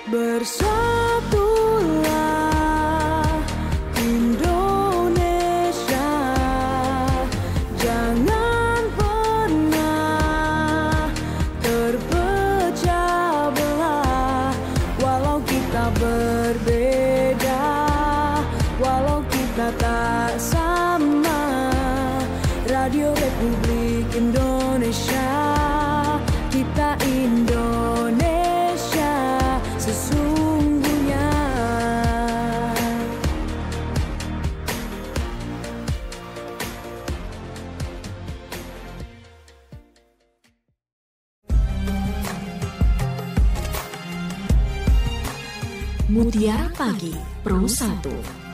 Bersatulah Indonesia, jangan pernah terpecah belah. Walau kita berbeda, walau kita tak sama, Radio Republik Indonesia, kita Indonesia sesungguhnya. Mutiara Pagi Pro 1.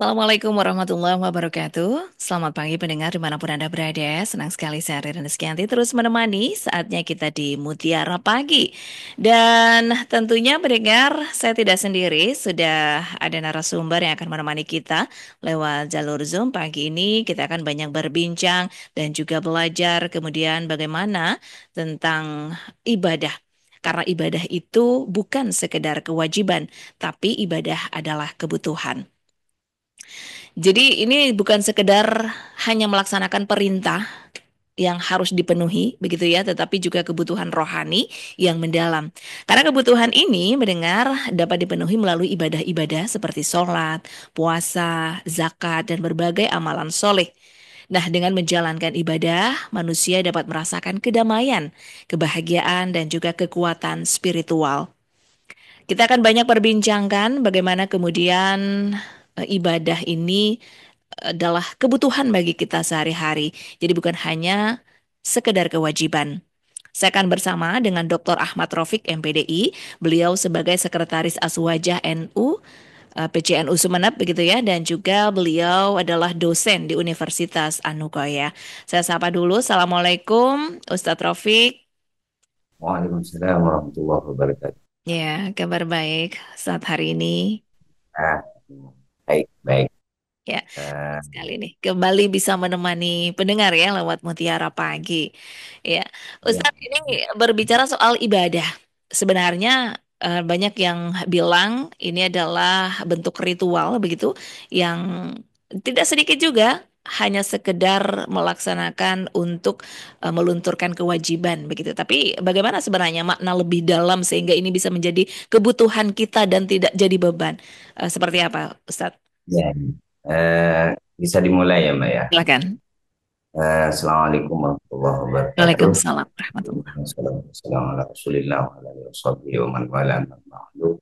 Assalamualaikum warahmatullahi wabarakatuh. Selamat pagi pendengar dimanapun Anda berada. Senang sekali saya Ririn Rizkyanti terus menemani. Saatnya kita di Mutiara Pagi. Dan tentunya pendengar, saya tidak sendiri. Sudah ada narasumber yang akan menemani kita lewat jalur Zoom. Pagi ini kita akan banyak berbincang dan juga belajar kemudian bagaimana tentang ibadah. Karena ibadah itu bukan sekedar kewajiban, tapi ibadah adalah kebutuhan. Jadi ini bukan sekedar hanya melaksanakan perintah yang harus dipenuhi begitu ya, tetapi juga kebutuhan rohani yang mendalam. Karena kebutuhan ini mendengar dapat dipenuhi melalui ibadah-ibadah seperti sholat, puasa, zakat, dan berbagai amalan soleh. Nah, dengan menjalankan ibadah, manusia dapat merasakan kedamaian, kebahagiaan, dan juga kekuatan spiritual. Kita akan banyak perbincangkan bagaimana kemudian ibadah ini adalah kebutuhan bagi kita sehari-hari. Jadi bukan hanya sekedar kewajiban. Saya akan bersama dengan Dr. Ahmad Raufik MPDI, beliau sebagai Sekretaris Aswajah NU, PCNU Sumeneb begitu ya, dan juga beliau adalah dosen di Universitas Anugerah. Saya sapa dulu, Assalamualaikum Ustadz Raufik. Waalaikumsalam warahmatullahi wabarakatuh. Ya, kabar baik saat hari ini. Ah, baik, baik. Ya, Eh, sekali nih kembali bisa menemani pendengar ya lewat Mutiara Pagi. Ya, ya, Ustadz ini berbicara soal ibadah. Sebenarnya banyak yang bilang ini adalah bentuk ritual begitu yang tidak sedikit juga hanya sekedar melaksanakan untuk melunturkan kewajiban begitu. Tapi bagaimana sebenarnya makna lebih dalam sehingga ini bisa menjadi kebutuhan kita dan tidak jadi beban? Seperti apa, Ustadz? ya. Eh, Bisa dimulai ya, Mbak ya. Silakan. Assalamualaikum warahmatullahi wabarakatuh. Waalaikumsalam warahmatullah. Assalamualaikum ala Rasulillah wa ala alihi washabihi wa man wala amma ba'du.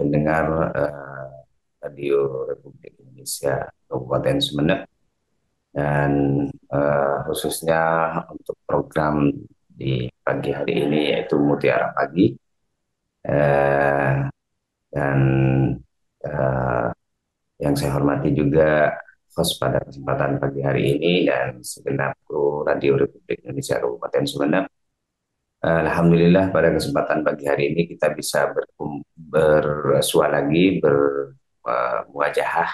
Pendengar Radio Republik Indonesia Kabupaten Sumeneb dan khususnya untuk program di pagi hari ini yaitu Mutiara Pagi. Eh, dan eh, yang saya hormati juga host pada kesempatan pagi hari ini dan segenap kru Radio Republik Indonesia Kabupaten Sumeneb. Alhamdulillah pada kesempatan pagi hari ini kita bisa bersua lagi bermuajahah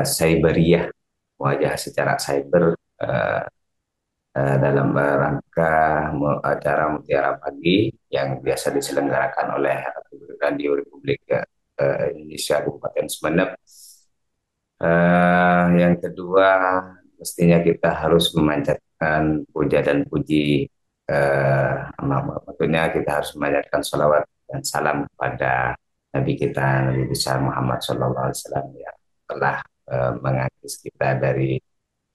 cyberiyah, muajahah secara cyber dalam rangka acara Mutiara Pagi yang biasa diselenggarakan oleh Radio Republik Indonesia Kabupaten Sumeneb. Yang kedua, mestinya kita harus memanjatkan puja dan puji, maksudnya kita harus memanjatkan salawat dan salam kepada Nabi kita, Nabi besar Muhammad SAW yang telah mengangkis kita dari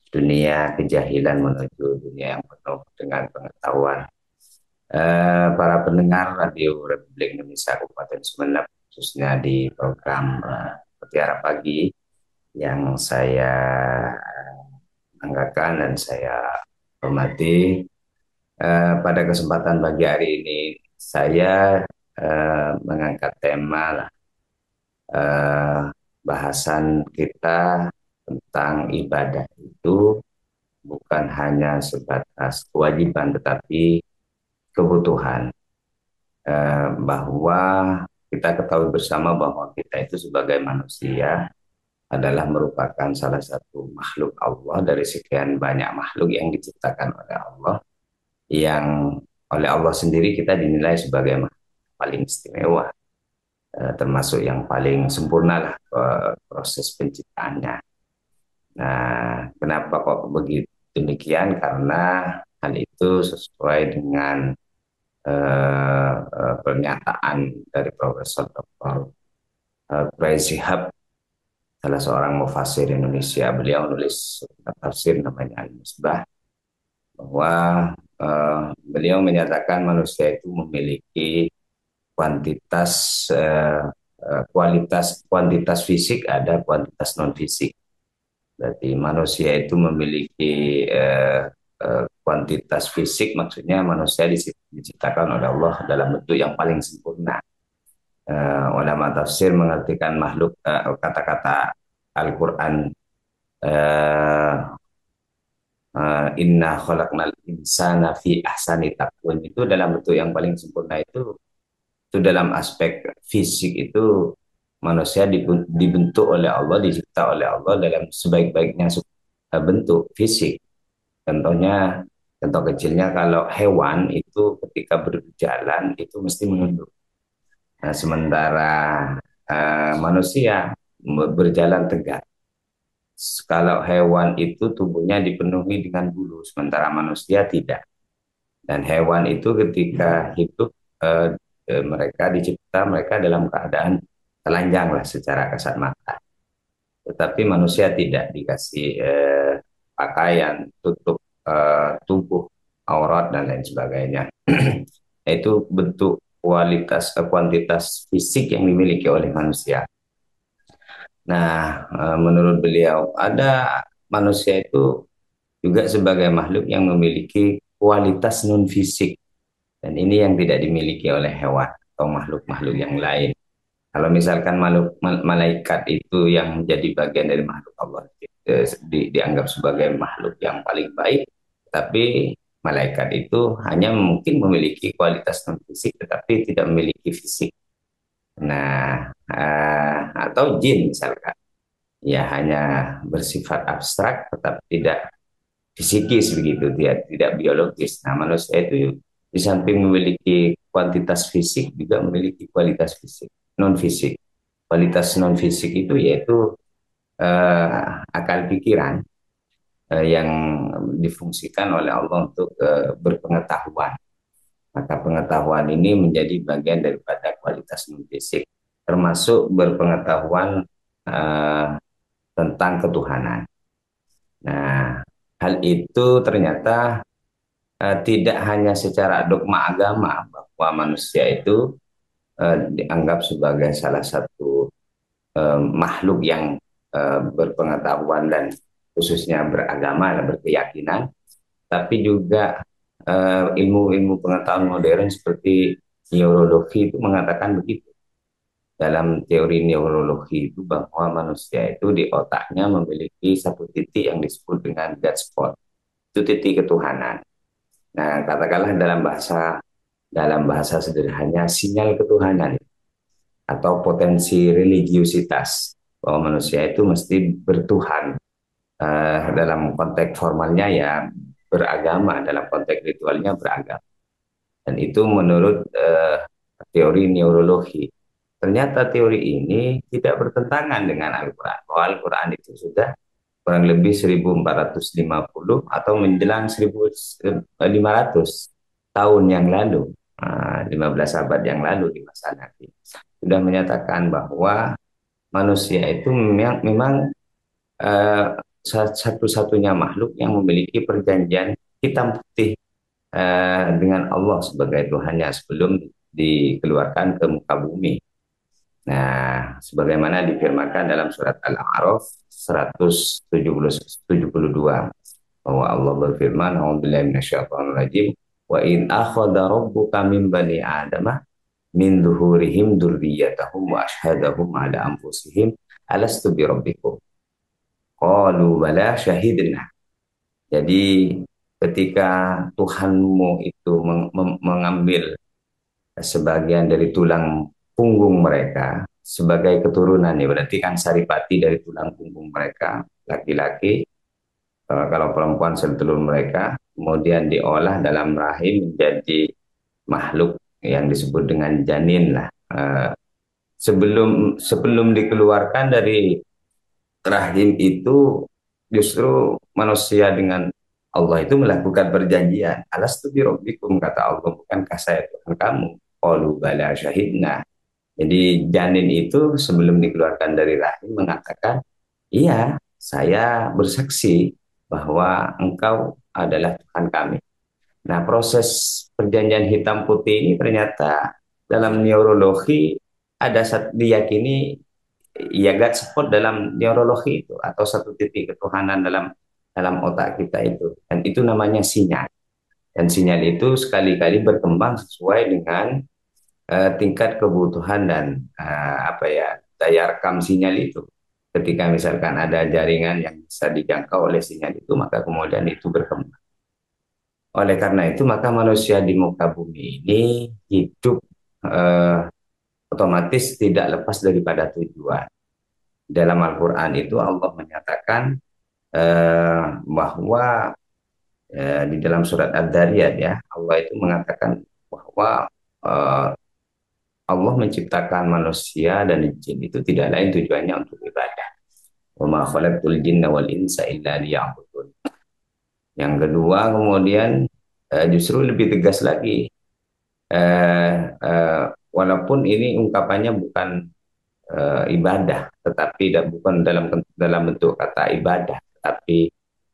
dunia kejahilan menuju dunia yang penuh dengan pengetahuan. Para pendengar Radio Republik Indonesia Kabupaten Sumeneb, khususnya di program Mutiara Pagi yang saya anggarkan dan saya hormati. Pada kesempatan pagi hari ini saya mengangkat tema bahasan kita tentang ibadah itu bukan hanya sebatas kewajiban tetapi kebutuhan. Bahwa kita ketahui bersama bahwa kita itu sebagai manusia adalah merupakan salah satu makhluk Allah dari sekian banyak makhluk yang diciptakan oleh Allah, yang oleh Allah sendiri kita dinilai sebagai makhluk paling istimewa, termasuk yang paling sempurna lah proses penciptaannya. Nah, kenapa kok begitu demikian? Karena hal itu sesuai dengan pernyataan dari Profesor Dr. Quraish Shihab, salah seorang mufassir Indonesia. Beliau nulis tafsir namanya Al-Misbah, bahwa beliau menyatakan manusia itu memiliki kuantitas kuantitas fisik, ada kuantitas non fisik. Berarti manusia itu memiliki kuantitas fisik, maksudnya manusia diciptakan oleh Allah dalam bentuk yang paling sempurna. Ulama tafsir mengartikan makhluk, kata-kata Al-Quran, inna khalaqnal insana fi ahsani taqwim, itu dalam bentuk yang paling sempurna. Itu dalam aspek fisik itu manusia dibentuk oleh Allah, dicipta oleh Allah dalam sebaik-baiknya bentuk fisik. Contohnya, contoh kecilnya, kalau hewan itu ketika berjalan itu mesti menunduk. Nah, sementara manusia berjalan tegak. Kalau hewan itu tubuhnya dipenuhi dengan bulu, sementara manusia tidak. Dan hewan itu ketika hidup, mereka dicipta, mereka dalam keadaan telanjang lah secara kasat mata. Tetapi manusia tidak dikasih pakaian tutup tubuh, aurat dan lain sebagainya. Itu bentuk kuantitas fisik yang dimiliki oleh manusia. Nah, menurut beliau, ada manusia itu juga sebagai makhluk yang memiliki kualitas non fisik, dan ini yang tidak dimiliki oleh hewan atau makhluk-makhluk yang lain. Kalau misalkan malaikat itu yang menjadi bagian dari makhluk Allah, dianggap sebagai makhluk yang paling baik, tapi malaikat itu hanya mungkin memiliki kualitas non fisik tetapi tidak memiliki fisik. Nah, atau jin misalkan, ya hanya bersifat abstrak tetapi tidak fisikis begitu, tidak biologis. Nah, manusia itu di samping memiliki kuantitas fisik juga memiliki kualitas fisik, non fisik. Kualitas non fisik itu yaitu akal pikiran yang difungsikan oleh Allah untuk berpengetahuan. Maka pengetahuan ini menjadi bagian daripada kualitas non fisik, termasuk berpengetahuan tentang ketuhanan. Nah, hal itu ternyata tidak hanya secara dogma agama bahwa manusia itu dianggap sebagai salah satu makhluk yang berpengetahuan dan khususnya beragama dan berkeyakinan, tapi juga ilmu-ilmu pengetahuan modern seperti neurologi itu mengatakan begitu. Dalam teori neurologi itu bahwa manusia itu di otaknya memiliki satu titik yang disebut dengan God spot. Itu titik ketuhanan. Nah, katakanlah dalam bahasa sederhana, sinyal ketuhanan atau potensi religiusitas, bahwa manusia itu mesti bertuhan. Dalam konteks formalnya ya beragama, dalam konteks ritualnya beragama. Dan itu menurut teori neurologi. Ternyata teori ini tidak bertentangan dengan Al-Quran. Bahwa Al-Quran itu sudah kurang lebih 1450 atau menjelang 1500 tahun yang lalu, 15 abad yang lalu di masa Nabi, sudah menyatakan bahwa manusia itu memang satu-satunya makhluk yang memiliki perjanjian hitam putih dengan Allah sebagai Tuhannya sebelum dikeluarkan ke muka bumi. Nah, sebagaimana difirmankan dalam surat Al-A'raf 172, bahwa Allah berfirman, "A'udzubillahi minasyaitonir rajim, wa in akhadha rabbuka min bani adama min dhuhurihim dzurriyyatahum wa ashhadahum ala anfusihim alastu bi rabbikum qalu bala syahidna." Jadi ketika Tuhanmu itu mengambil sebagian dari tulang punggung mereka, sebagai keturunan ya, berarti kan saripati dari tulang punggung mereka laki-laki. Kalau perempuan sedulur mereka, kemudian diolah dalam rahim menjadi makhluk yang disebut dengan janin lah. Sebelum dikeluarkan dari rahim itu, justru manusia dengan Allah itu melakukan perjanjian. Alastu bi rabbikum, kata Allah, bukankah saya Tuhan kamu? Qalu bala syahidna. Jadi janin itu sebelum dikeluarkan dari rahim mengatakan, iya, saya bersaksi bahwa engkau adalah Tuhan kami. Nah, proses perjanjian hitam putih ini ternyata dalam neurologi ada satu diyakini, ya, God spot dalam neurologi itu, atau satu titik ketuhanan dalam dalam otak kita itu, dan itu namanya sinyal. Dan sinyal itu sekali-kali berkembang sesuai dengan tingkat kebutuhan dan apa ya, daya rekam sinyal itu. Ketika misalkan ada jaringan yang bisa dijangkau oleh sinyal itu, maka kemudian itu berkembang. Oleh karena itu, maka manusia di muka bumi ini hidup eh, otomatis tidak lepas daripada tujuan. Dalam Al-Quran itu Allah menyatakan bahwa di dalam surat Ad-Dariyat ya, Allah itu mengatakan bahwa eh, Allah menciptakan manusia dan jin itu tidak lain tujuannya untuk ibadah. Wa ma khalaqtul jinna wal insa illa liya'budun. Yang kedua, kemudian justru lebih tegas lagi. Eh, eh, Walaupun ini ungkapannya bukan ibadah, tetapi bukan dalam bentuk kata ibadah, tapi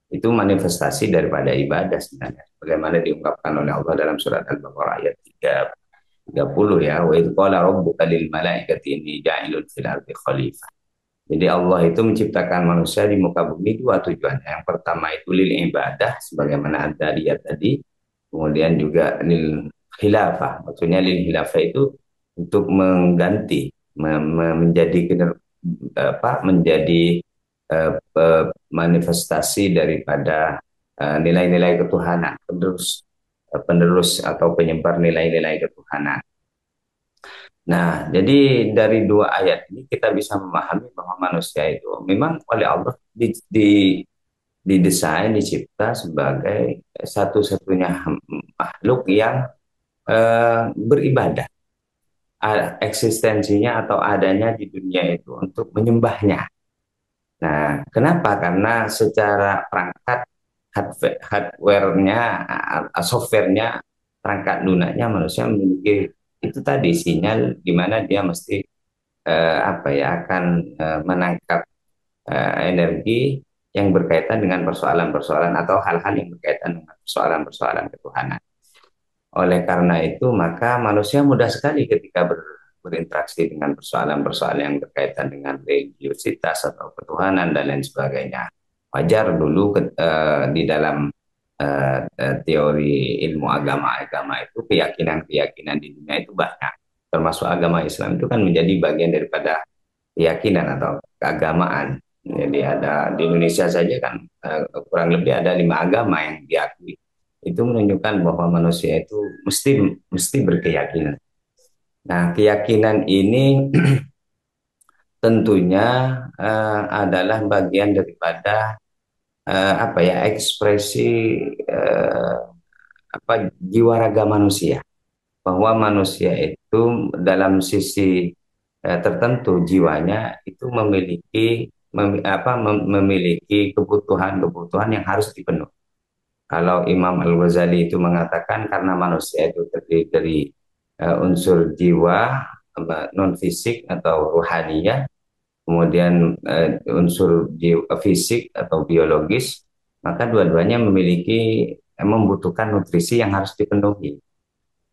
itu manifestasi daripada ibadah sebenarnya. Bagaimana diungkapkan oleh Allah dalam surat Al-Baqarah ayat 30 ya, wa idh qala rabbuka lil malaikati inni ja'ilun fil ardi khalifah. Jadi Allah itu menciptakan manusia di muka bumi dua tujuannya. Yang pertama itu lil ibadah, sebagaimana Ad-Dariyat tadi. Kemudian juga lil khilafah. Maksudnya lil khilafah itu untuk mengganti, menjadi menjadi manifestasi daripada nilai-nilai ketuhanan, penerus atau penyebar nilai-nilai ketuhanan. Nah, jadi dari dua ayat ini kita bisa memahami bahwa manusia itu memang oleh Allah didesain, dicipta sebagai satu-satunya makhluk yang beribadah. Eksistensinya atau adanya di dunia itu untuk menyembahnya. Nah, kenapa? Karena secara perangkat hardware-nya, software-nya, perangkat lunaknya manusia memiliki itu tadi sinyal di mana dia mesti akan menangkap energi yang berkaitan dengan persoalan-persoalan atau hal-hal yang berkaitan dengan persoalan-persoalan ketuhanan. Oleh karena itu, maka manusia mudah sekali ketika berinteraksi dengan persoalan-persoalan yang berkaitan dengan religiositas atau ketuhanan dan lain sebagainya. Wajar dulu di dalam teori ilmu agama itu keyakinan-keyakinan di dunia itu banyak. Termasuk agama Islam itu kan menjadi bagian daripada keyakinan atau keagamaan. Jadi ada di Indonesia saja kan kurang lebih ada 5 agama yang diakui. Itu menunjukkan bahwa manusia itu mesti berkeyakinan. Nah, keyakinan ini tentunya adalah bagian daripada ekspresi jiwa raga manusia, bahwa manusia itu dalam sisi tertentu jiwanya itu memiliki kebutuhan yang harus dipenuhi. Kalau Imam Al-Ghazali itu mengatakan karena manusia itu terdiri dari unsur jiwa, non fisik atau ruhaniyah, kemudian unsur fisik atau biologis, maka dua-duanya membutuhkan nutrisi yang harus dipenuhi.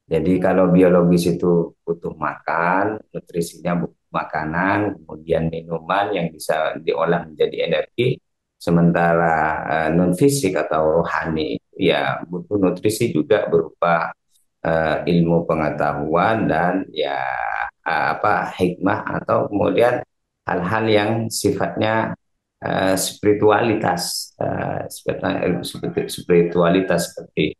Jadi kalau biologis itu butuh makan, nutrisinya butuh makanan, kemudian minuman yang bisa diolah menjadi energi. Sementara non fisik atau rohani ya butuh nutrisi juga berupa ilmu pengetahuan dan ya hikmah atau kemudian hal-hal yang sifatnya spiritualitas seperti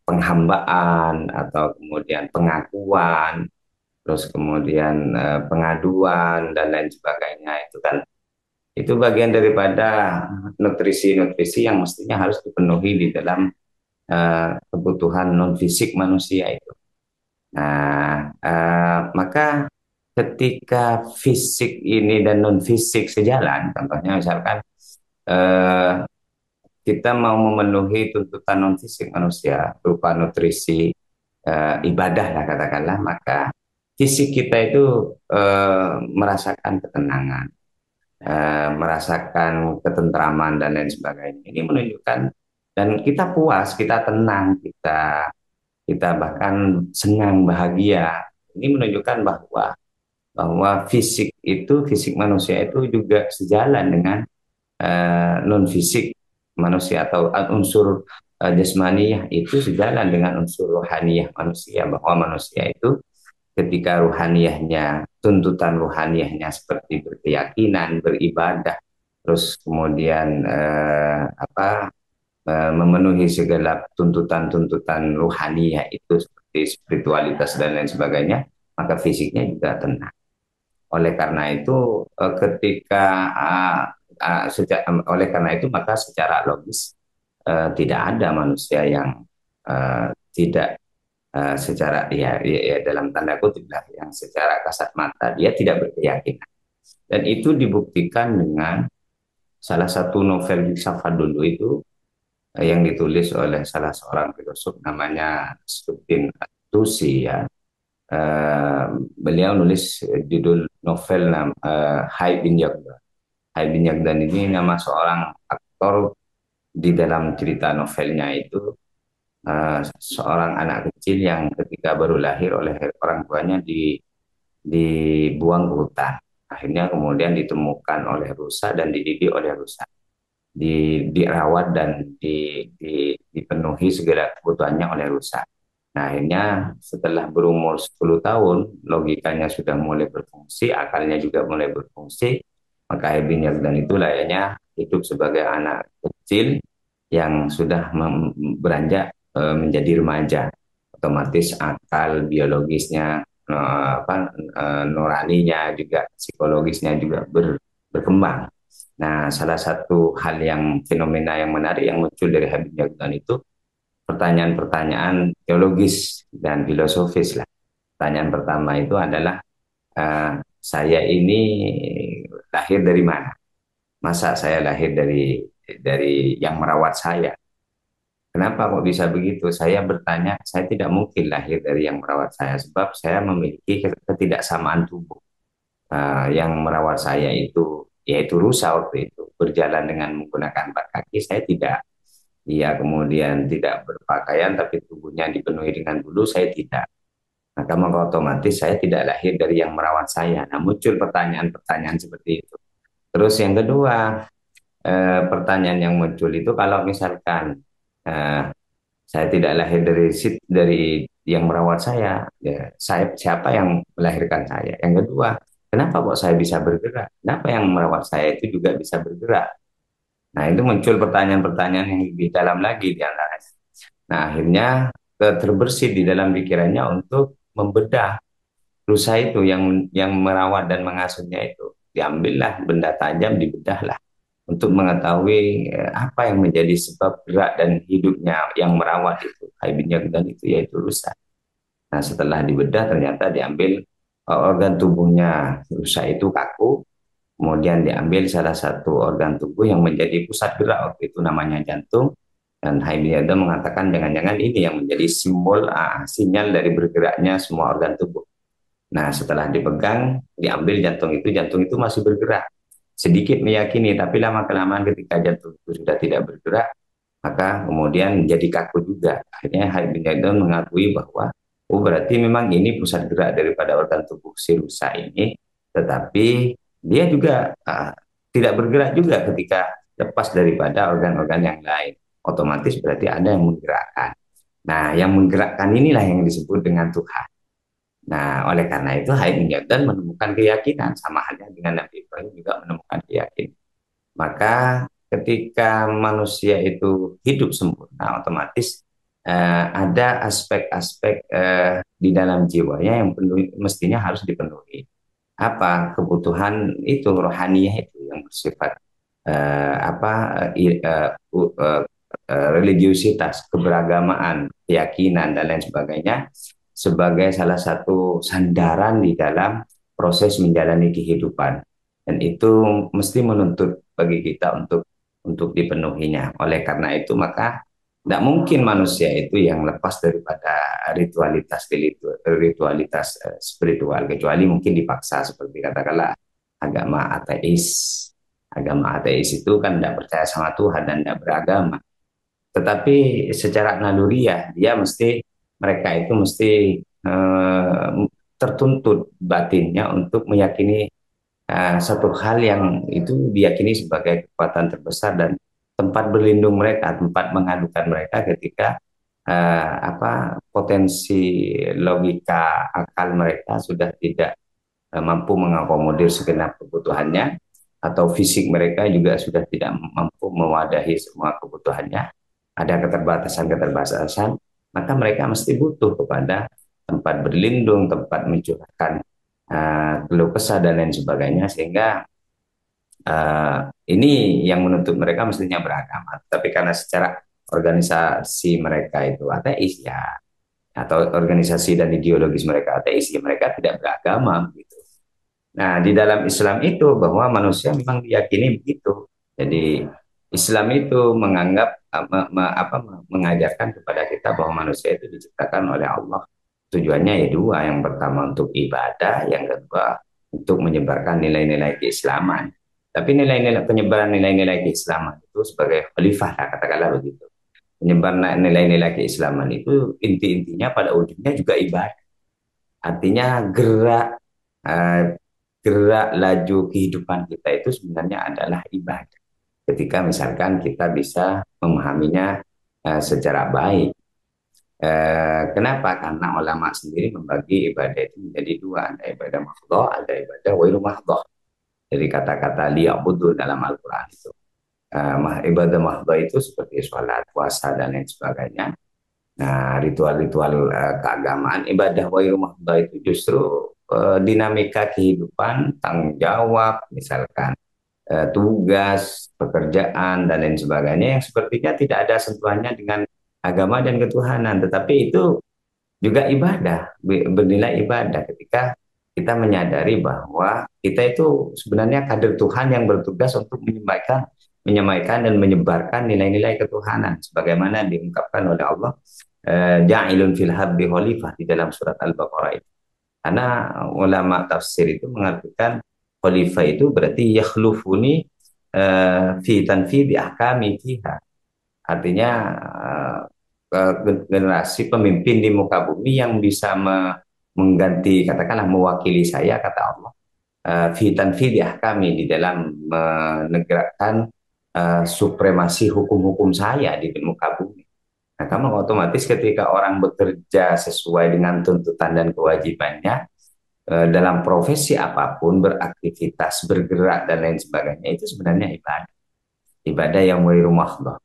penghambaan atau kemudian pengakuan, terus kemudian pengaduan dan lain sebagainya, itu kan itu bagian daripada nutrisi-nutrisi yang mestinya harus dipenuhi di dalam kebutuhan non fisik manusia itu. Nah, maka ketika fisik ini dan non fisik sejalan, contohnya misalkan eh, kita mau memenuhi tuntutan non fisik manusia berupa nutrisi, ibadah lah katakanlah, maka fisik kita itu merasakan ketenangan, merasakan ketentraman dan lain sebagainya. Ini menunjukkan dan kita puas, kita tenang, kita kita bahkan senang, bahagia. Ini menunjukkan bahwa fisik manusia itu juga sejalan dengan non fisik manusia atau unsur jasmaniyah itu sejalan dengan unsur rohaniyah manusia, bahwa manusia itu ketika ruhaniyahnya, tuntutan ruhaniyahnya seperti berkeyakinan, beribadah, terus kemudian memenuhi segala tuntutan-tuntutan ruhaniyah itu seperti spiritualitas dan lain sebagainya, maka fisiknya juga tenang. Oleh karena itu oleh karena itu maka secara logis tidak ada manusia yang tidak secara ya dalam tanda kutip lah, yang secara kasat mata dia tidak berkeyakinan, dan itu dibuktikan dengan salah satu novel filsafat dulu itu yang ditulis oleh salah seorang filosof namanya Nasruddin At-Tusi ya. Beliau nulis judul novel Hai bin Yaqdan. Hai bin Yaqdan ini nama seorang aktor di dalam cerita novelnya itu, seorang anak kecil yang ketika baru lahir oleh orang tuanya dibuang ke hutan. Akhirnya kemudian ditemukan oleh rusa dan dididik oleh rusa. Dirawat dan dipenuhi segala kebutuhannya oleh rusa. Nah, akhirnya setelah berumur 10 tahun, logikanya sudah mulai berfungsi, akalnya juga mulai berfungsi, maka Ibn Yaqdan itu layaknya hidup sebagai anak kecil yang sudah beranjak menjadi remaja. Otomatis akal biologisnya, nuraninya juga, psikologisnya juga berkembang. Nah, salah satu hal yang fenomena yang menarik yang muncul dari Habib Yaqdan itu pertanyaan-pertanyaan teologis dan filosofis lah. Pertanyaan pertama itu adalah saya ini lahir dari mana? Masa saya lahir dari yang merawat saya? Kenapa kok bisa begitu? Saya bertanya, saya tidak mungkin lahir dari yang merawat saya sebab saya memiliki ketidaksamaan tubuh. Yang merawat saya itu yaitu rusa waktu itu, berjalan dengan menggunakan 4 kaki, saya tidak. Dia kemudian tidak berpakaian tapi tubuhnya dipenuhi dengan bulu, saya tidak. Maka otomatis saya tidak lahir dari yang merawat saya. Nah, muncul pertanyaan-pertanyaan seperti itu. Terus yang kedua, pertanyaan yang muncul itu kalau misalkan saya tidak lahir dari yang merawat saya, ya, saya siapa yang melahirkan saya? Yang kedua, kenapa kok saya bisa bergerak? Kenapa yang merawat saya itu juga bisa bergerak? Nah, itu muncul pertanyaan-pertanyaan yang lebih dalam lagi di antaranya. Nah, akhirnya terbersih di dalam pikirannya untuk membedah rusa itu yang merawat dan mengasuhnya itu. Diambillah benda tajam, dibedahlah untuk mengetahui apa yang menjadi sebab gerak dan hidupnya yang merawat itu, Hai bin Yaqdan itu, yaitu rusa. Nah, setelah dibedah ternyata diambil organ tubuhnya rusa itu kaku, kemudian diambil salah satu organ tubuh yang menjadi pusat gerak waktu itu namanya jantung, dan Hai bin Yaqdan mengatakan jangan-jangan ini yang menjadi simbol sinyal dari bergeraknya semua organ tubuh. Nah, setelah dipegang, diambil jantung itu masih bergerak. Sedikit meyakini, tapi lama-kelamaan ketika jantung itu sudah tidak bergerak, maka kemudian menjadi kaku juga. Akhirnya Hai bin Yaqdan mengakui bahwa berarti memang ini pusat gerak daripada organ tubuh si rusa ini, tetapi dia juga tidak bergerak juga ketika lepas daripada organ-organ yang lain. Otomatis berarti ada yang menggerakkan. Nah, yang menggerakkan inilah yang disebut dengan Tuhan. Nah, oleh karena itu Hai bin Yaqdan menemukan keyakinan, sama halnya dengan Nabi Ibrahim juga menemukan keyakinan. Maka ketika manusia itu hidup sempurna, otomatis ada aspek-aspek di dalam jiwanya yang mestinya harus dipenuhi. Apa kebutuhan itu rohaniyah itu yang bersifat apa religiusitas, keberagamaan, keyakinan dan lain sebagainya sebagai salah satu sandaran di dalam proses menjalani kehidupan. Dan itu mesti menuntut bagi kita untuk dipenuhinya. Oleh karena itu maka tidak mungkin manusia itu yang lepas daripada ritualitas spiritual, kecuali mungkin dipaksa seperti katakanlah agama ateis. Agama ateis itu kan tidak percaya sama Tuhan dan tidak beragama. Tetapi secara naluriah mereka itu mesti eh, tertuntut batinnya untuk meyakini satu hal yang itu diyakini sebagai kekuatan terbesar dan tempat berlindung mereka, tempat mengadukan mereka ketika potensi logika akal mereka sudah tidak mampu mengakomodir segenap kebutuhannya, atau fisik mereka juga sudah tidak mampu mewadahi semua kebutuhannya, ada keterbatasan-keterbatasan, maka mereka mesti butuh kepada tempat berlindung, tempat mencurahkan keluh kesah dan lain sebagainya, sehingga ini yang menuntut mereka mestinya beragama. Tapi karena secara organisasi mereka itu ateis ya, atau organisasi dan ideologis mereka ateis ya, mereka tidak beragama gitu. Nah, di dalam Islam itu bahwa manusia memang diyakini begitu. Jadi Islam itu menganggap mengajarkan kepada kita bahwa manusia itu diciptakan oleh Allah. Tujuannya ya dua, yang pertama untuk ibadah, yang kedua untuk menyebarkan nilai-nilai keislaman. Tapi nilai-nilai penyebaran nilai-nilai keislaman itu sebagai khalifah lah, katakanlah begitu. Penyebaran nilai-nilai keislaman itu inti-intinya pada ujungnya juga ibadah. Artinya eh, gerak laju kehidupan kita itu sebenarnya adalah ibadah. Ketika misalkan kita bisa memahaminya secara baik. Kenapa? Karena ulama sendiri membagi ibadah itu menjadi dua, ada ibadah mahdhah, ada ibadah wairu mahdhah. Jadi kata-kata liya'budu dalam Al-Quran itu. Ibadah mahdhah itu seperti sholat, puasa, dan lain sebagainya. Nah, ritual-ritual keagamaan, ibadah wairu mahdhah itu justru dinamika kehidupan, tanggung jawab, misalkan tugas, pekerjaan, dan lain sebagainya yang sepertinya tidak ada sentuhannya dengan agama dan ketuhanan, tetapi itu juga ibadah, bernilai ibadah ketika kita menyadari bahwa kita itu sebenarnya kader Tuhan yang bertugas untuk menyampaikan dan menyebarkan nilai-nilai ketuhanan sebagaimana diungkapkan oleh Allah ja'ilun fil ardi khalifah di dalam surat Al-Baqarah itu. Karena ulama tafsir itu mengartikan khalifah itu berarti yakhlufuni fi tanfidhi ahkami fiha. Artinya generasi pemimpin di muka bumi yang bisa mengganti, katakanlah mewakili saya, kata Allah, fi tanfidhi ahkami, di dalam menegakkan supremasi hukum-hukum saya di muka bumi. Nah, kamu otomatis ketika orang bekerja sesuai dengan tuntutan dan kewajibannya, dalam profesi apapun, beraktivitas, bergerak, dan lain sebagainya, itu sebenarnya ibadah. Ibadah yang wairu mahdhah.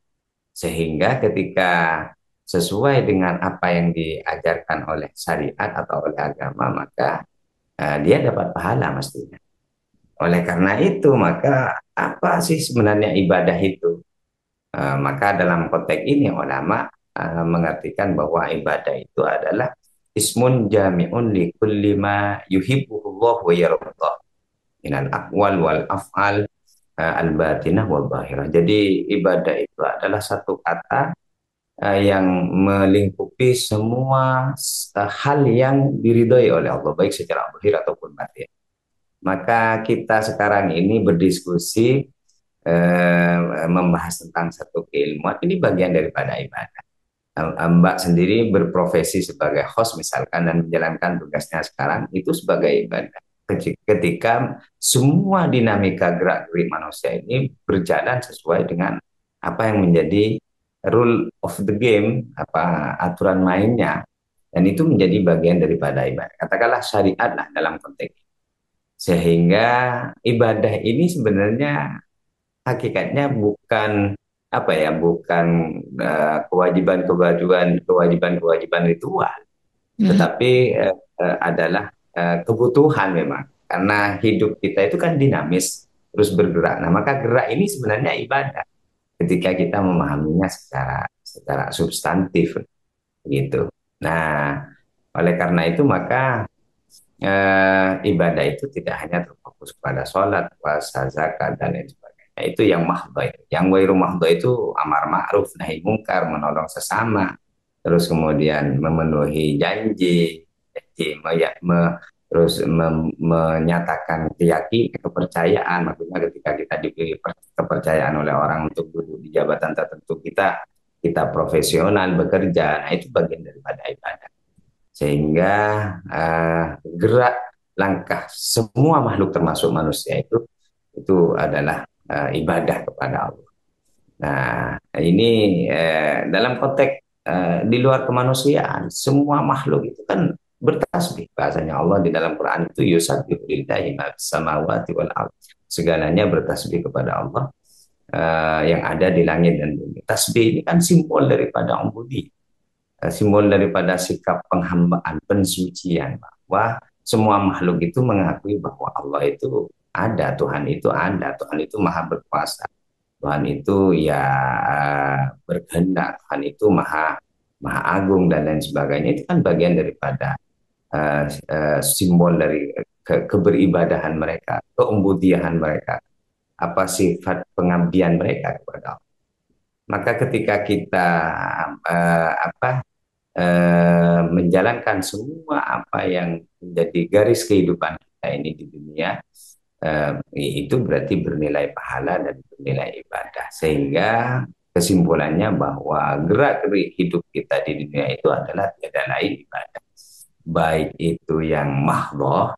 Sehingga ketika sesuai dengan apa yang diajarkan oleh syariat atau oleh agama, maka dia dapat pahala mestinya. Oleh karena itu, maka apa sih sebenarnya ibadah itu? Maka dalam konteks ini ulama mengartikan bahwa ibadah itu adalah ismun jami'un li kulli ma yuhibbuhullah wa yardah minal aqwal wal af'al al-batinah wal zahirah. Jadi ibadah itu adalah satu kata yang melingkupi semua hal yang diridhoi oleh Allah, baik secara zahir ataupun batin. Maka kita sekarang ini berdiskusi membahas tentang satu keilmuan, ini bagian daripada ibadah. Mbak sendiri berprofesi sebagai host misalkan dan menjalankan tugasnya sekarang itu sebagai ibadah. Ketika semua dinamika gerak-gerik manusia ini berjalan sesuai dengan apa yang menjadi rule of the game, aturan mainnya, dan itu menjadi bagian daripada ibadah. Katakanlah syariat lah dalam konteks. Sehingga ibadah ini sebenarnya hakikatnya bukan apa ya, bukan kewajiban ritual, Mhm. tetapi adalah kebutuhan memang, karena hidup kita itu kan dinamis, terus bergerak. Nah, maka gerak ini sebenarnya ibadah ketika kita memahaminya secara secara substantif gitu. Nah, oleh karena itu maka ibadah itu tidak hanya terfokus pada sholat, puasa, zakat, dan lain sebagainya. Itu yang mahdha itu. Yang wairu mahdha itu amar ma'ruf, nahi mungkar, menolong sesama, terus kemudian memenuhi janji, terus menyatakan keyakinan, kepercayaan. Maksudnya ketika kita diberi kepercayaan oleh orang untuk duduk di jabatan tertentu, kita profesional bekerja, nah itu bagian daripada ibadah. Sehingga gerak langkah semua makhluk termasuk manusia itu adalah ibadah kepada Allah. Nah, ini dalam konteks di luar kemanusiaan, semua makhluk itu kan bertasbih. Bahasanya Allah di dalam Quran itu yusabbihu lillahi ma fis samawati wal ardh. Segalanya bertasbih kepada Allah yang ada di langit dan bumi. Tasbih ini kan simbol daripada ubudi, simbol daripada sikap penghambaan, pensucian, bahwa semua makhluk itu mengakui bahwa Allah itu ada, Tuhan itu maha berkuasa, Tuhan itu ya berkehendak, Tuhan itu maha maha agung dan lain sebagainya. Itu kan bagian daripada simbol dari keberibadahan mereka, keumbudiahan mereka, apa sifat pengabdian mereka kepada Allah. Maka ketika kita menjalankan semua apa yang menjadi garis kehidupan kita ini di dunia, itu berarti bernilai pahala dan bernilai ibadah. Sehingga kesimpulannya bahwa gerak-gerik hidup kita di dunia itu adalah tiada lain ibadah. Baik itu yang mahdhah,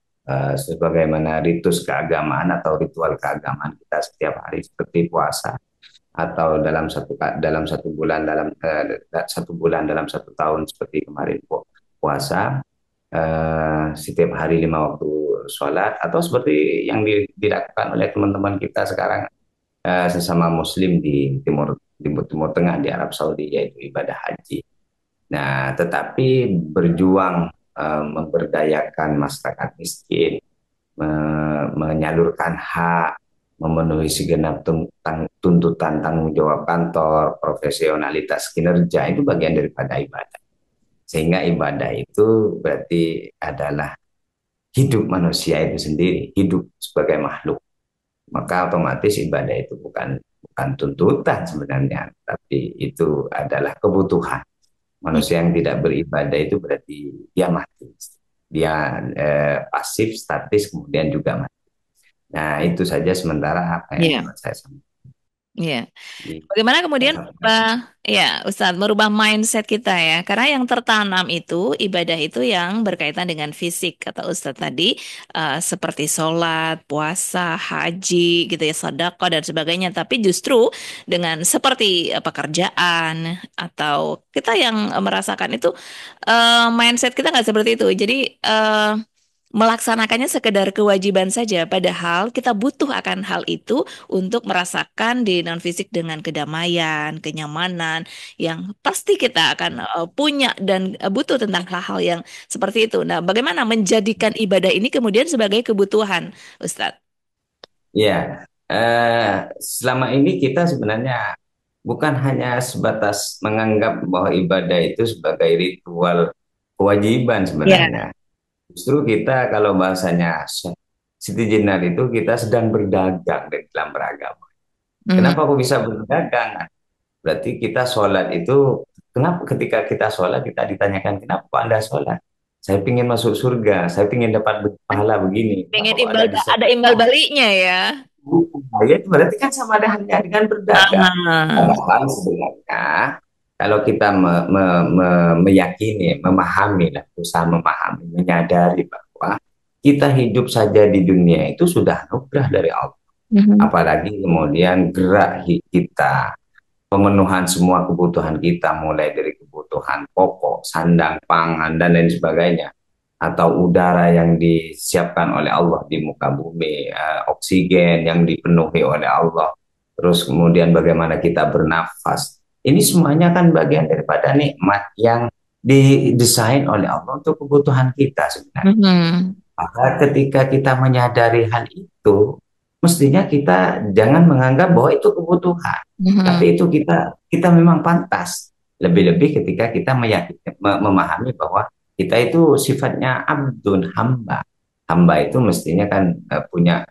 sebagaimana ritus keagamaan atau ritual keagamaan kita setiap hari seperti puasa, atau dalam satu bulan dalam satu tahun seperti kemarin puasa, setiap hari 5 waktu sholat, atau seperti yang dilakukan oleh teman-teman kita sekarang, sesama Muslim di Timur Tengah, di Arab Saudi, yaitu ibadah haji. Nah, tetapi berjuang memberdayakan masyarakat miskin, menyalurkan hak, memenuhi segenap tuntutan tanggung jawab kantor, profesionalitas kinerja, itu bagian daripada ibadah. Sehingga ibadah itu berarti adalah hidup manusia itu sendiri, hidup sebagai makhluk. Maka otomatis ibadah itu bukan tuntutan sebenarnya, tapi itu adalah kebutuhan. Manusia yang tidak beribadah itu berarti dia mati. Dia pasif, statis, kemudian juga mati. Nah, itu saja sementara apa yang Iya, dapat saya sampaikan. iya. Bagaimana kemudian ya Ustadz merubah mindset kita ya? Karena yang tertanam itu ibadah itu yang berkaitan dengan fisik kata Ustadz tadi, seperti sholat, puasa, haji gitu ya, sedekah dan sebagainya. Tapi justru dengan seperti pekerjaan atau kita yang merasakan itu, mindset kita nggak seperti itu. Jadi melaksanakannya sekedar kewajiban saja, padahal kita butuh akan hal itu untuk merasakan di non fisik dengan kedamaian, kenyamanan yang pasti kita akan punya dan butuh tentang hal-hal yang seperti itu. Nah, bagaimana menjadikan ibadah ini kemudian sebagai kebutuhan, Ustadz? Ya, selama ini kita sebenarnya bukan hanya sebatas menganggap bahwa ibadah itu sebagai ritual kewajiban Ya. sebenarnya. Justru kita kalau bahasanya Siti Jenar itu kita sedang berdagang di dalam beragama. Mhm. Kenapa aku bisa berdagang? Berarti kita sholat itu, kenapa ketika kita sholat kita ditanyakan kenapa Anda sholat? Saya ingin masuk surga, saya ingin dapat pahala begini. Kenapa Pengen kok imbal, ada di ada imbal sana? baliknya ya. Nah, ya, itu berarti kan sama dengan berdagang. Ah. Padahal sebenarnya kalau kita meyakini, memahami, lah, berusaha memahami, menyadari bahwa kita hidup saja di dunia itu sudah anugerah dari Allah. Mhm. Apalagi kemudian gerak kita, pemenuhan semua kebutuhan kita, mulai dari kebutuhan pokok, sandang, pangan, dan lain sebagainya, atau udara yang disiapkan oleh Allah di muka bumi, oksigen yang dipenuhi oleh Allah, terus kemudian bagaimana kita bernafas. Ini semuanya kan bagian daripada nikmat yang didesain oleh Allah untuk kebutuhan kita sebenarnya. Mhm. Maka ketika kita menyadari hal itu, mestinya kita jangan menganggap bahwa itu kebutuhan, Mhm. tapi itu kita memang pantas. Lebih-lebih ketika kita meyakini, memahami bahwa kita itu sifatnya abdun, hamba. Hamba itu mestinya kan punya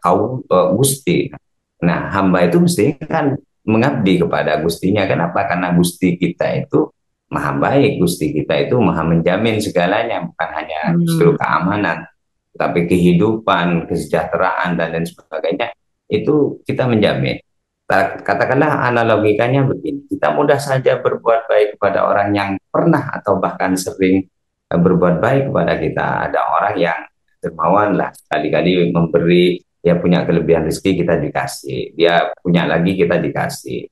gusti. Nah, hamba itu mestinya kan mengabdi kepada gustinya. Kenapa? Karena gusti kita itu maha baik, gusti kita itu maha menjamin segalanya, bukan hanya justru Hmm. keamanan, tapi kehidupan, kesejahteraan, dan lain sebagainya, itu kita menjamin. Katakanlah analogikannya begini, kita mudah saja berbuat baik kepada orang yang pernah atau bahkan sering berbuat baik kepada kita. Ada orang yang dermawan lah, sekali-kali memberi, dia punya kelebihan rezeki, kita dikasih, dia punya lagi, kita dikasih.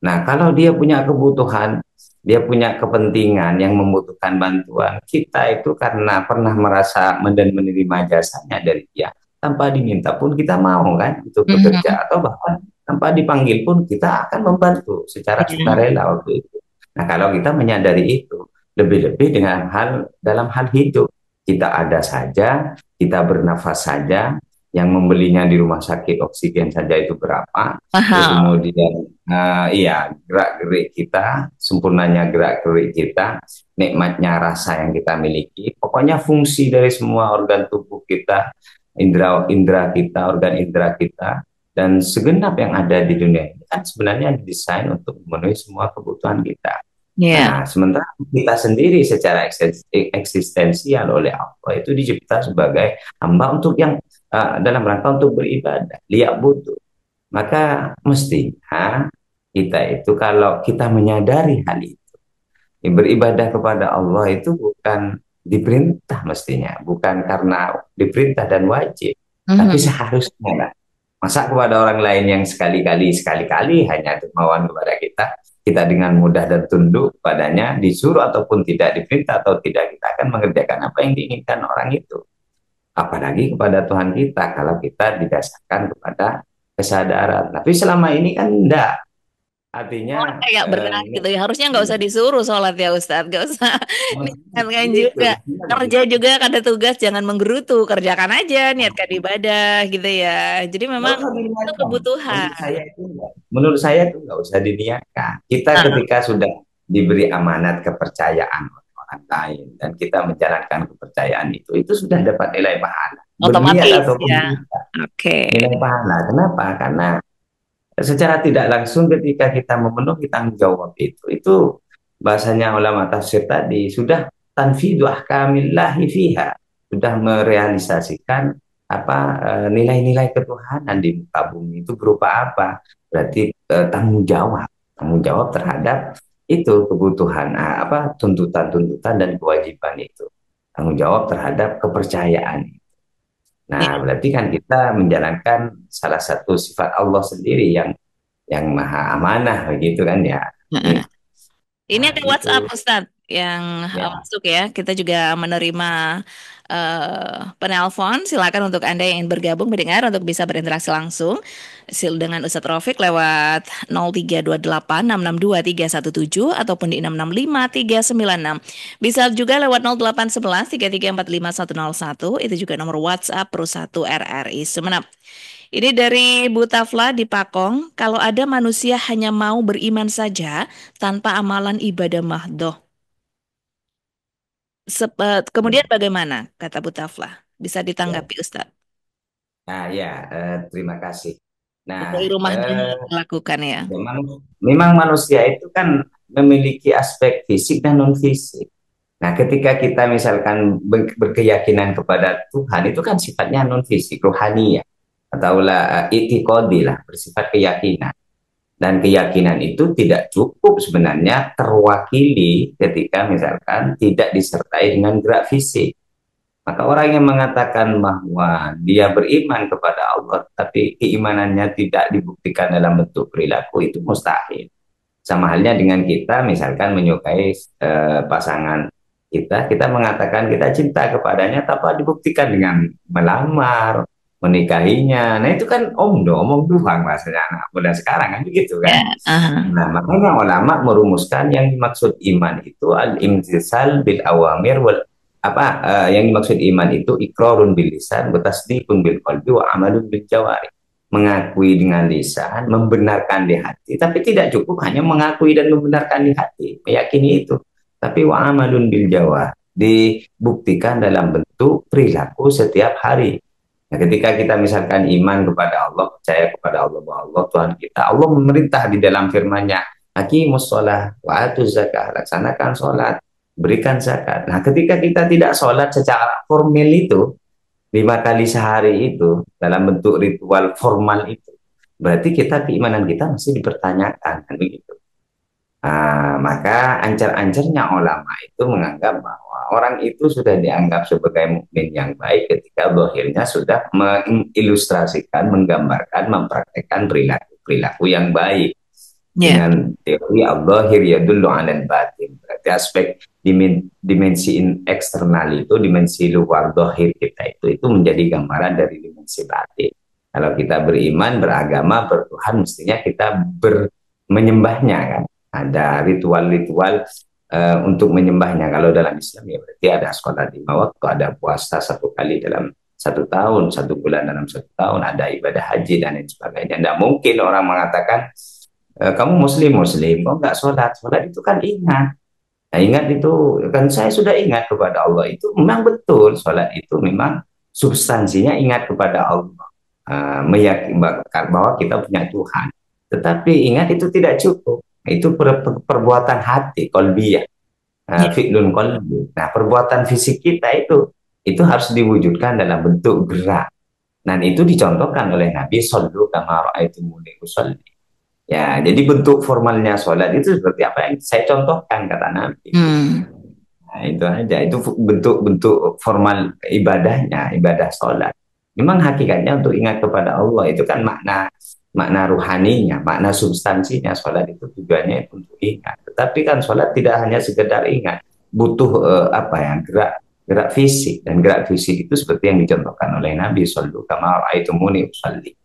Nah, kalau dia punya kebutuhan, dia punya kepentingan yang membutuhkan bantuan, kita itu karena pernah merasa dan menerima jasanya dari dia, tanpa diminta pun kita mau kan untuk Mhm. bekerja, atau bahkan tanpa dipanggil pun kita akan membantu secara Iya. sukarela waktu itu. Nah, kalau kita menyadari itu, lebih-lebih dengan dalam hal hidup, kita ada saja, kita bernafas saja, yang membelinya di rumah sakit oksigen saja itu berapa, terus Mahal. kemudian iya, gerak-gerik kita, sempurnanya gerak-gerik kita, nikmatnya rasa yang kita miliki, pokoknya fungsi dari semua organ tubuh kita, indera-indera kita, organ indera kita, dan segenap yang ada di dunia ini kan sebenarnya didesain untuk memenuhi semua kebutuhan kita. Iya. Nah, sementara kita sendiri secara eksistensial oleh Allah itu dicipta sebagai hamba untuk yang dalam rangka untuk beribadah, liak butuh. Maka mestinya kita itu kalau kita menyadari hal itu, beribadah kepada Allah itu bukan diperintah mestinya, bukan karena diperintah dan wajib, tapi Mhm. seharusnya lah. Masa kepada orang lain yang sekali-kali hanya dermawan kepada kita, kita dengan mudah dan tunduk padanya, disuruh ataupun tidak diperintah atau tidak, kita akan mengerjakan apa yang diinginkan orang itu. Apalagi kepada Tuhan kita kalau kita didasarkan kepada kesadaran. Tapi selama ini kan enggak. Oh, Artinya kayak berat gitu ya. Harusnya nggak usah disuruh sholat ya Ustadz. Nggak usah niatkan gitu. juga. Kerja juga ada tugas, jangan menggerutu. Kerjakan aja, niatkan ibadah gitu ya. Jadi Nggak memang usah itu diniatkan. Menurut kebutuhan. saya itu enggak. Menurut saya itu nggak usah diniatkan. Kita Nah, ketika sudah diberi amanat kepercayaan oleh orang lain dan kita menjalankan kepercayaan itu sudah dapat nilai pahala. Berniat otomatis ataupun ya. tidak, Oke. nilai pahala. Kenapa? Karena secara tidak langsung ketika kita memenuhi tanggung jawab itu bahasanya ulama tafsir tadi sudah tanfidu ahkamillahi fiha, sudah merealisasikan apa nilai-nilai ketuhanan di muka bumi itu berupa apa? Berarti tanggung jawab terhadap itu kebutuhan apa tuntutan-tuntutan dan kewajiban itu. Tanggung jawab terhadap kepercayaan. Nah, Ya. berarti kan kita menjalankan salah satu sifat Allah sendiri yang maha amanah begitu kan ya. Heeh. Ini, Ini nah, ada itu WhatsApp Ustadz yang ya. masuk ya. Kita juga menerima penelpon. Silakan untuk Anda yang ingin bergabung mendengar untuk bisa berinteraksi langsung dengan Ustadz Rafiq lewat 0328662317 ataupun di 665 396. Bisa juga lewat 0811 3345 101. Itu juga nomor WhatsApp Perusahaan RRI Sumeneb. Ini dari Bu Tafla di Pakong, kalau ada manusia hanya mau beriman saja tanpa amalan ibadah mahdoh. Kemudian bagaimana, kata Bu Tafla? Bisa Ya. ditanggapi Ustadz. Nah, ya, terima kasih. Nah, Dari rumahnya lakukan ya. memang manusia itu kan memiliki aspek fisik dan non fisik. Nah, ketika kita misalkan berkeyakinan kepada Tuhan itu kan sifatnya non fisik, rohani ya, atau lah itikodi lah, bersifat keyakinan. Dan keyakinan itu tidak cukup sebenarnya terwakili ketika misalkan tidak disertai dengan gerak fisik. Maka orang yang mengatakan bahwa dia beriman kepada Allah, tapi keimanannya tidak dibuktikan dalam bentuk perilaku, itu mustahil. Sama halnya dengan kita, misalkan menyukai pasangan kita mengatakan kita cinta kepadanya tanpa dibuktikan dengan melamar, menikahinya. Nah itu kan omong doang bahasanya anak muda sekarang kan begitu Ya, kan. aha. Nah makanya ulama merumuskan yang dimaksud iman itu al-imtisal bil awamir wal apa yang dimaksud iman itu iqrarun bil lisan wa tasdiqun bil qalbi wa amalun bil jawari. Mengakui dengan lisan, membenarkan di hati, tapi tidak cukup hanya mengakui dan membenarkan di hati, meyakini itu. Tapi wa amalun bil jawar, dibuktikan dalam bentuk perilaku setiap hari. Nah, ketika kita misalkan iman kepada Allah, percaya kepada Allah bahwa Allah Tuhan kita, Allah memerintah di dalam firman-Nya, aqimus shalah wa atuz zakah, laksanakan sholat, berikan zakat. Nah, ketika kita tidak sholat secara formal itu, 5 kali sehari itu, dalam bentuk ritual formal itu, berarti kita keimanan kita masih dipertanyakan, kan begitu. Maka ancar-ancarnya ulama itu menganggap bahwa orang itu sudah dianggap sebagai mukmin yang baik ketika zahirnya sudah mengilustrasikan, menggambarkan, mempraktekkan perilaku-perilaku yang baik Ya, dengan teori al-zahir yadullu 'alal batin. Berarti aspek dimensi eksternal itu, dimensi luar zahir kita itu menjadi gambaran dari dimensi batin. Kalau kita beriman, beragama, bertuhan, mestinya kita menyembahnya kan. Ada ritual-ritual untuk menyembahnya. Kalau dalam Islam ya berarti ada sholat 5 waktu, ada puasa 1 kali dalam 1 tahun, 1 bulan dalam 1 tahun, ada ibadah haji dan lain sebagainya. Tidak mungkin orang mengatakan kamu muslim kok nggak sholat. Sholat itu kan ingat. Nah, ingat itu kan saya sudah ingat kepada Allah, itu memang betul. Sholat itu memang substansinya ingat kepada Allah, meyakini bahwa kita punya Tuhan. Tetapi ingat itu tidak cukup. Itu perbuatan hati, kolbiyah, ya. fi'lun kolbi. Nah, perbuatan fisik kita itu harus diwujudkan dalam bentuk gerak. Dan itu dicontohkan oleh Nabi, Sallu kama ra'aitumuni usolli. Ya, jadi bentuk formalnya sholat itu seperti apa yang saya contohkan, kata Nabi. Nah, itu aja. Itu bentuk-bentuk formal ibadahnya, ibadah sholat. Memang hakikatnya untuk ingat kepada Allah, itu kan makna ruhaninya, makna substansinya. Sholat itu tujuannya untuk ingat. Tetapi kan sholat tidak hanya sekedar ingat, butuh apa ya, gerak fisik. Dan gerak fisik itu seperti yang dicontohkan oleh Nabi, Sallu kama ra'aitumuni usolli.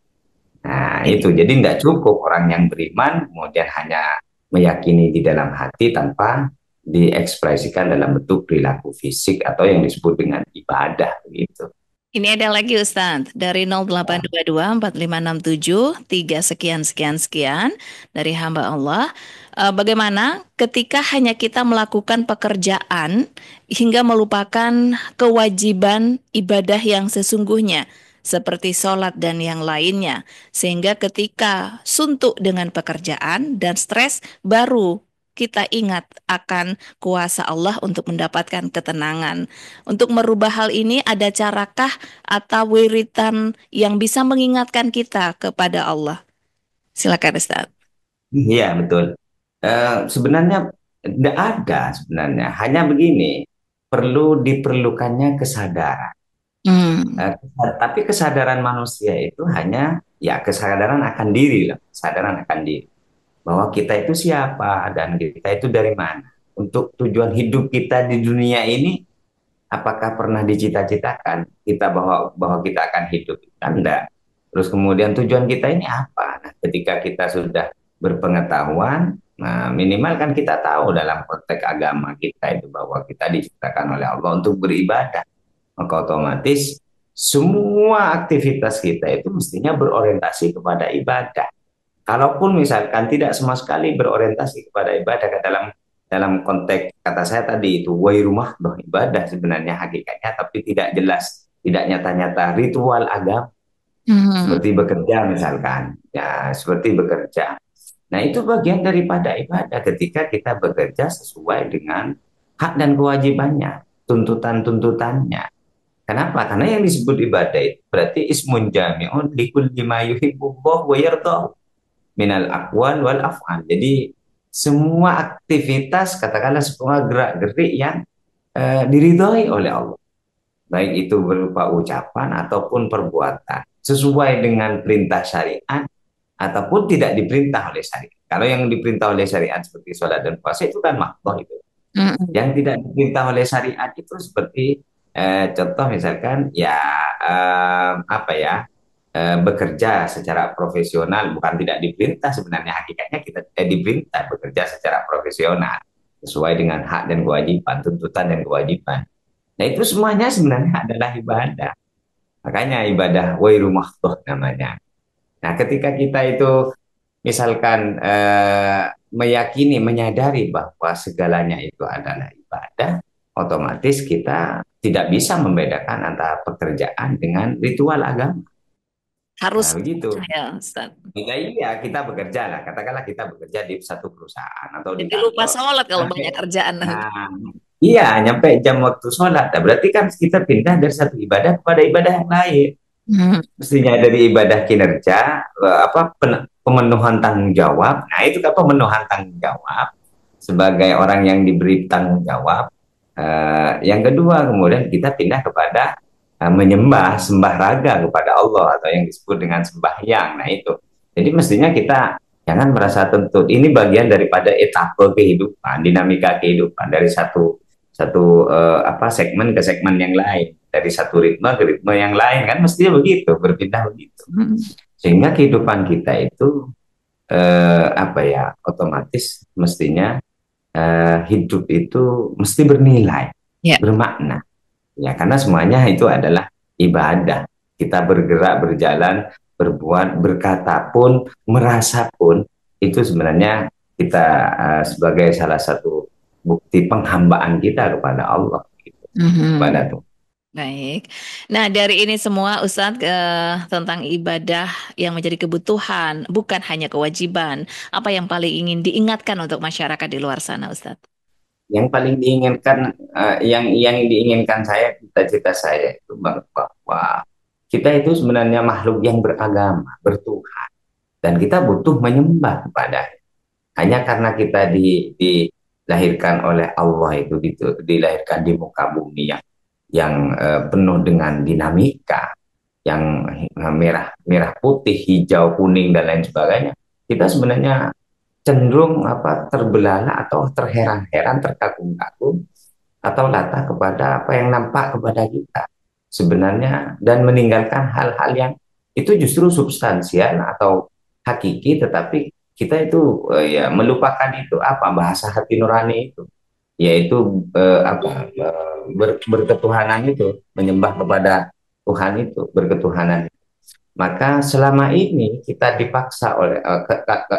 Nah, itu jadi tidak cukup orang yang beriman kemudian hanya meyakini di dalam hati tanpa diekspresikan dalam bentuk perilaku fisik atau yang disebut dengan ibadah begitu. Ini ada lagi Ustadz dari 0822 4567 3 sekian sekian sekian dari hamba Allah. Bagaimana ketika hanya kita melakukan pekerjaan hingga melupakan kewajiban ibadah yang sesungguhnya seperti sholat dan yang lainnya, sehingga ketika suntuk dengan pekerjaan dan stres baru kita ingat akan kuasa Allah untuk mendapatkan ketenangan. Untuk merubah hal ini ada carakah atau wiritan yang bisa mengingatkan kita kepada Allah? Silakan Ustaz. Iya betul. Sebenarnya tidak ada sebenarnya. Hanya begini, diperlukannya kesadaran. Hmm. Tapi kesadaran manusia itu hanya ya kesadaran akan diri lah, kesadaran akan diri bahwa kita itu siapa dan kita itu dari mana. Untuk tujuan hidup kita di dunia ini, apakah pernah dicita-citakan kita bahwa kita akan hidup? Kan enggak. Terus kemudian tujuan kita ini apa? Nah, ketika kita sudah berpengetahuan, nah minimal kan kita tahu dalam konteks agama kita itu bahwa kita diciptakan oleh Allah untuk beribadah. Maka otomatis semua aktivitas kita itu mestinya berorientasi kepada ibadah. Kalaupun misalkan tidak sama sekali berorientasi kepada ibadah dalam konteks kata saya tadi itu rumah doh ibadah sebenarnya hakikatnya, tapi tidak jelas, tidak nyata-nyata ritual agama seperti bekerja misalkan, ya seperti bekerja. Nah itu bagian daripada ibadah ketika kita bekerja sesuai dengan hak dan kewajibannya, tuntutan-tuntutannya. Kenapa? Karena yang disebut ibadah itu berarti ismun jami'un likulli ma yuhibbullah wa yardah minal aqwal wal af'al. Jadi semua aktivitas, katakanlah semua gerak-gerik yang diridhoi oleh Allah, baik itu berupa ucapan ataupun perbuatan, sesuai dengan perintah syariat ataupun tidak diperintah oleh syariat. Kalau yang diperintah oleh syariat seperti sholat dan puasa itu kan makruh itu. Yang tidak diperintah oleh syariat itu seperti Contoh misalkan ya apa ya bekerja secara profesional, bukan tidak diperintah, sebenarnya hakikatnya kita diperintah bekerja secara profesional sesuai dengan hak dan kewajiban, tuntutan dan kewajiban. Nah itu semuanya sebenarnya adalah ibadah. Makanya ibadah wairu mahdhah namanya. Nah ketika kita itu misalkan meyakini, menyadari bahwa segalanya itu adalah ibadah, otomatis kita tidak bisa membedakan antara pekerjaan dengan ritual agama. Harus Nah, begitu. ya, Ustaz. Jika iya kita bekerja lah, katakanlah kita bekerja di satu perusahaan atau di Jadi lupa kantor. sholat kalau Sampai, banyak kerjaan nanti. nah, iya, nyampe jam waktu sholat. Nah, berarti kan kita pindah dari satu ibadah kepada ibadah yang lain. Hmm. Mestinya dari ibadah kinerja, pemenuhan tanggung jawab. Nah, itu kan pemenuhan tanggung jawab sebagai orang yang diberi tanggung jawab. Yang kedua, kemudian kita pindah kepada menyembah, sembah raga kepada Allah atau yang disebut dengan sembahyang. Nah, itu. Jadi mestinya kita jangan merasa tuntut. Ini bagian daripada etape kehidupan, dinamika kehidupan dari satu satu apa segmen ke segmen yang lain, dari satu ritme ke ritme yang lain, kan mestinya begitu, berpindah begitu. Sehingga kehidupan kita itu apa ya, otomatis mestinya hidup itu mesti bernilai, Ya. bermakna. Ya, karena semuanya itu adalah ibadah. Kita bergerak, berjalan, berbuat, berkata pun, merasa pun, itu sebenarnya kita sebagai salah satu bukti penghambaan kita kepada Allah. Gitu. Kepada Tuhan. Baik. Nah, dari ini semua Ustadz tentang ibadah yang menjadi kebutuhan, bukan hanya kewajiban. Apa yang paling ingin diingatkan untuk masyarakat di luar sana, Ustadz? Yang paling diinginkan, yang diinginkan saya, cita-cita saya itu bahwa kita itu sebenarnya makhluk yang beragama, bertuhan, dan kita butuh menyembah kepada. Hanya karena kita dilahirkan oleh Allah itu, dilahirkan di muka bumi yang penuh dengan dinamika, yang merah merah putih, hijau, kuning dan lain sebagainya. Kita sebenarnya cenderung apa, terbelalak atau terheran-heran, terkagum-kagum atau latah kepada apa yang nampak kepada kita sebenarnya, dan meninggalkan hal-hal yang itu justru substansial atau hakiki, tetapi kita itu ya melupakan itu apa bahasa hati nurani itu, yaitu apa berketuhanan itu, menyembah kepada Tuhan itu, berketuhanan. Maka selama ini kita dipaksa oleh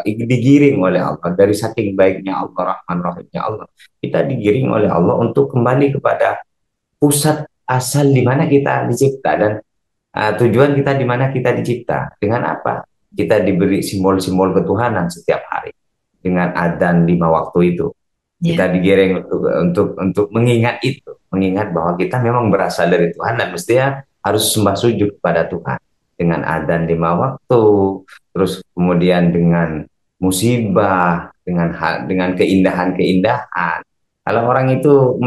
digiring oleh Allah, dari saking baiknya Allah, Rahman Rahimnya Allah, kita digiring oleh Allah untuk kembali kepada pusat asal di mana kita dicipta, dan tujuan kita di mana kita dicipta. Dengan apa? Kita diberi simbol-simbol ketuhanan setiap hari dengan adzan 5 waktu itu. Kita digiring untuk mengingat itu, mengingat bahwa kita memang berasal dari Tuhan dan mestinya harus sembah sujud kepada Tuhan dengan adzan 5 waktu, terus kemudian dengan musibah, dengan keindahan-keindahan. Kalau orang itu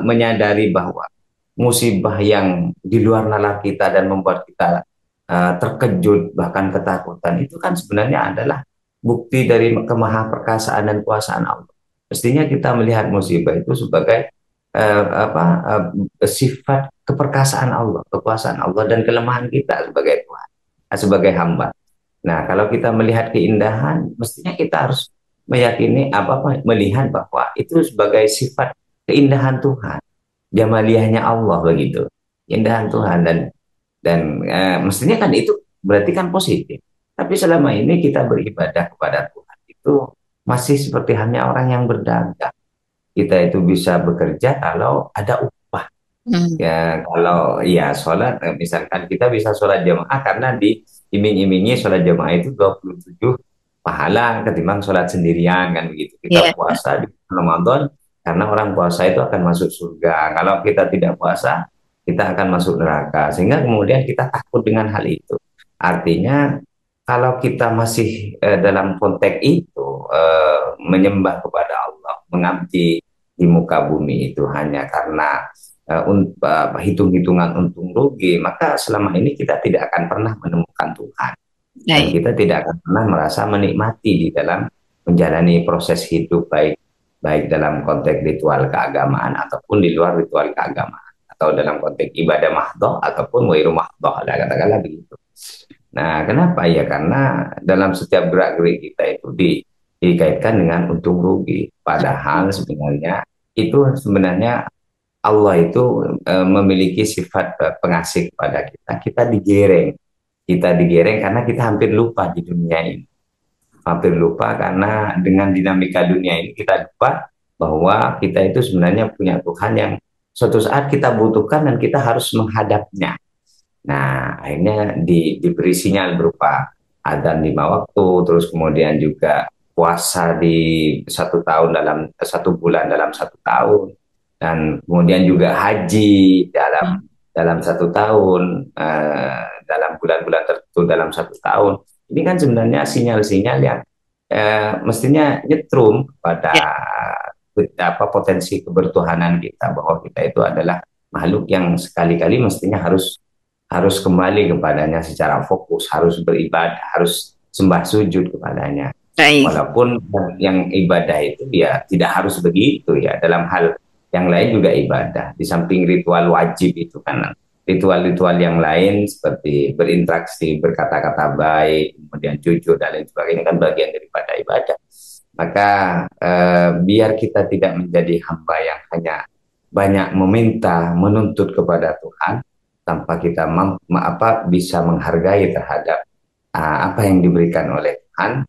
menyadari bahwa musibah yang di luar nalar kita dan membuat kita terkejut, bahkan ketakutan, itu kan sebenarnya adalah bukti dari kemahaperkasaan dan kuasaan Allah. Mestinya kita melihat musibah itu sebagai sifat keperkasaan Allah, kekuasaan Allah, dan kelemahan kita sebagai Tuhan, sebagai hamba. Nah, kalau kita melihat keindahan, mestinya kita harus meyakini melihat bahwa itu sebagai sifat keindahan Tuhan, jamaliyahnya Allah, begitu, keindahan Tuhan, dan mestinya kan itu berarti kan positif. Tapi selama ini kita beribadah kepada Tuhan itu masih seperti hanya orang yang berdagang. Kita itu bisa bekerja kalau ada upah. Ya, kalau ya sholat, misalkan kita bisa sholat jamaah karena diiming-imingi sholat jamaah itu 27 pahala ketimbang sholat sendirian, kan begitu. Kita puasa di Ramadan karena orang puasa itu akan masuk surga. Kalau kita tidak puasa, kita akan masuk neraka. Sehingga kemudian kita takut dengan hal itu. Artinya kalau kita masih dalam konteks itu menyembah kepada Allah, mengabdi di muka bumi itu hanya karena hitung-hitungan untung rugi, maka selama ini kita tidak akan pernah menemukan Tuhan, dan kita tidak akan pernah merasa menikmati di dalam menjalani proses hidup, baik dalam konteks ritual keagamaan ataupun di luar ritual keagamaan. atau dalam konteks ibadah mahdoh ataupun wairu mahdoh, katakanlah begitu. Nah, kenapa ya? Karena dalam setiap gerak-gerik kita itu dikaitkan dengan untung rugi. Padahal sebenarnya Allah itu memiliki sifat pengasih kepada kita. Kita digereng karena kita hampir lupa di dunia ini. Hampir lupa karena dengan dinamika dunia ini kita lupa bahwa kita itu sebenarnya punya Tuhan yang suatu saat kita butuhkan dan kita harus menghadapnya. Nah, akhirnya diberi sinyal berupa adzan 5 waktu, terus kemudian juga puasa di 1 tahun dalam 1 bulan dalam 1 tahun, dan kemudian juga haji dalam 1 tahun, dalam bulan-bulan tertentu dalam 1 tahun. Ini kan sebenarnya sinyal-sinyal yang mestinya nyetrum pada potensi kebertuhanan kita, bahwa kita itu adalah makhluk yang sekali-kali mestinya harus kembali kepadanya secara fokus, harus beribadah, harus sembah sujud kepadanya. Baik. Walaupun yang ibadah itu ya tidak harus begitu ya, dalam hal yang lain juga ibadah. Di samping ritual wajib itu kan, ritual-ritual yang lain seperti berinteraksi, berkata-kata baik, kemudian jujur dan lain sebagainya kan bagian daripada ibadah. Maka biar kita tidak menjadi hamba yang hanya banyak meminta, menuntut kepada Tuhan, tanpa kita bisa menghargai terhadap apa yang diberikan oleh Tuhan,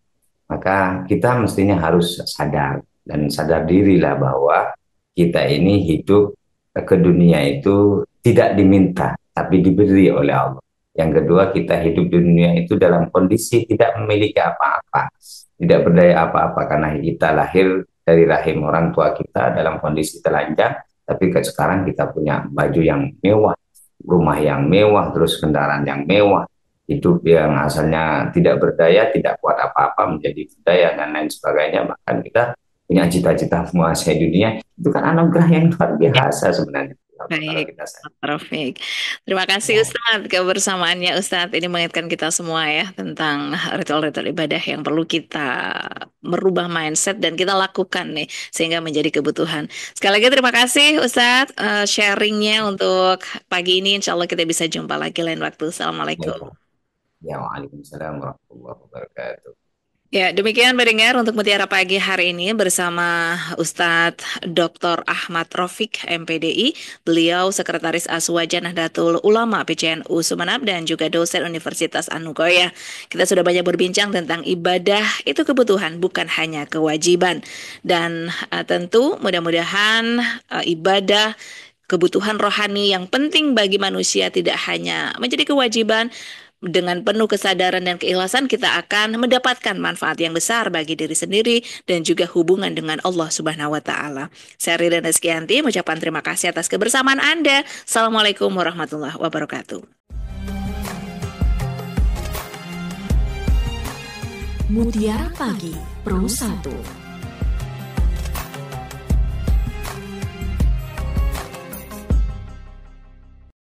maka kita mestinya harus sadar dan sadar dirilah bahwa kita ini hidup ke dunia itu tidak diminta, tapi diberi oleh Allah. Yang kedua, kita hidup di dunia itu dalam kondisi tidak memiliki apa-apa, tidak berdaya apa-apa, karena kita lahir dari rahim orang tua kita dalam kondisi telanjang, tapi sekarang kita punya baju yang mewah, rumah yang mewah, terus kendaraan yang mewah, hidup yang asalnya tidak berdaya, tidak kuat apa-apa menjadi berdaya dan lain sebagainya. Bahkan kita punya cita-cita menguasai dunia, itu kan anugerah yang luar biasa sebenarnya. Baik, Rafiq. Terima kasih Ustadz kebersamaannya Ustadz. Ini mengingatkan kita semua ya tentang ritual-ritual ibadah yang perlu kita merubah mindset dan kita lakukan nih sehingga menjadi kebutuhan. Sekali lagi terima kasih Ustadz sharingnya untuk pagi ini. Insya Allah kita bisa jumpa lagi lain waktu. Assalamualaikum. Ya, waalaikumsalam warahmatullahi wabarakatuh. Ya, demikian pendengar untuk Mutiara Pagi hari ini bersama Ustadz Dr. Ahmad Rafiq, MPDI. Beliau Sekretaris Aswaja Nahdlatul Ulama PCNU Sumeneb dan juga dosen Universitas Anugerah. Kita sudah banyak berbincang tentang ibadah itu kebutuhan, bukan hanya kewajiban. Dan tentu mudah-mudahan ibadah kebutuhan rohani yang penting bagi manusia tidak hanya menjadi kewajiban. Dengan penuh kesadaran dan keikhlasan kita akan mendapatkan manfaat yang besar bagi diri sendiri dan juga hubungan dengan Allah Subhanahu wa taala. Saya Rida Rizkianti mengucapkan terima kasih atas kebersamaan Anda. Assalamualaikum warahmatullahi wabarakatuh. Mutiara Pagi Pro 1.